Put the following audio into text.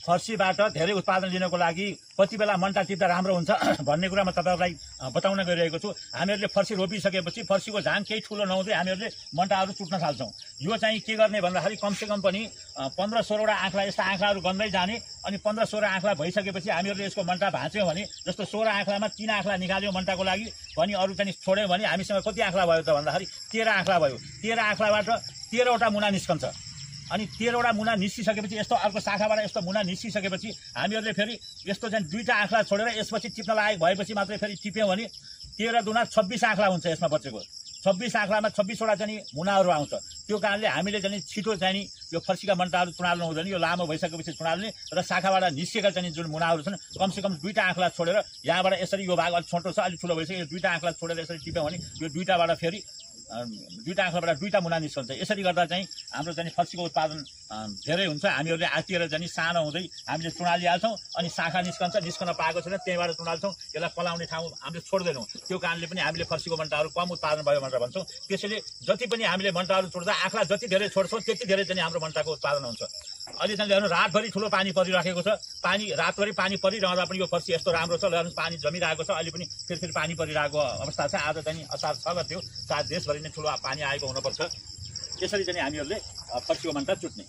फर्सीबाट धेरै उत्पादन लिनको लागि कति बेला मन्टा टिप्दा राम्रो हुन्छ भन्ने कुरामा तपाईहरुलाई बताउन गइरहेको छु। हामीहरूले फर्सी रोपिसकेपछि फर्सीको झाङ केही ठुलो नहुँदै हामीहरूले मन्टाहरू चुट्न थाल्छौँ। यो चाहिँ के गर्ने भन्दाखेरि कमसेकम पनि 15-16 वटा आँखला यस्ता आँखलाहरू गन्दै जाने अनि 15-16 आँखला भइसकेपछि हामीहरूले यसको मन्टा भाँच्यौँ भने जस्तो 16 आँखलामा 3 आँखला निकाल्यौँ मन्टाको लागि भने अरू चाहिँ छोड्यौँ भने हामीसँग कति आँखला भयो त भन्दाखेरि 13 आँखला भयो। 13 आँखलाबाट 13 वटा मुना निस्कन्छ अनि 13 वटा मुना निस्किसकेपछि यस्तो अर्को शाखाबाट यस्तो मुना निस्किसकेपछि हामीहरूले फेरि यस्तो चाहिँ 2टा आँखला छोडेर यसपछि टिप्न लायक भएपछि मात्रै फेरि टिप्यौँ भने 13 दुना 26 आँखला हुन्छ यसमा बचेको। 26 आँखलामा 26 वटा चाहिँ मुनाहरू आउँछ। त्यो कारणले हामीले चाहिँ छिटो चाहिँ यो फर्सीका मन्टाहरू चुडाल्नु हुँदैन, यो लामो भइसकेपछि चुडाल्ने र शाखाबाट निस्केका चाहिँ जुन मुनाहरू छन् कमसेकम 2टा आँखला छोडेर यहाँबाट यसरी यो भाग अलिक छोटो छ अलिक ठुलो भइसक्यो, यो 2टा आँखला छोडेर यसरी टिप्यौँ भने यो 2टाबाट फेरि 2टा आँखलाबाट 2टा मुना निस्कन्छ। यसरी गर्दा चाहिँ हाम्रो चाहिँ फर्सीको उत्पादन धेरै हुन्छ। हामीहरूले आतिएर चाहिँ सानो हुँदै हामीले चुडालिहाल्छौँ अनि शाखा निस्कन पाएको छैन त्यहीँबाट चुडाल्छौँ। यसलाई पलाउने ठाउँ हामीले छोड्दैनौँ। त्यो कारणले पनि हामीले फर्सीको मन्टाहरू कम उत्पादन भयो भनेर भन्छौँ। त्यसैले जति पनि हामीले मन्टाहरू छोड्दा आँखला जति धेरै छोड्छौँ त्यति धेरै चाहिँ हाम्रो मन्टाको उत्पादन हुन्छ। अहिले चाहिँ हेर्नु रातभरि ठुलो पानी परिराखेको छ, रातभरि पानी परिरहँदा पनि यो फर्सी यस्तो राम्रो छ। हेर्नु पानी जमिरहेको छ, अहिले पनि फेरि पानी परिरहेको अवस्था छ। आज चाहिँ असार 6 गते हो, सायद देशभरि नै ठुलो पानी आएको हुनुपर्छ। त्यसरी चाहिँ हामीहरूले फर्सीको मन्टा चुट्ने।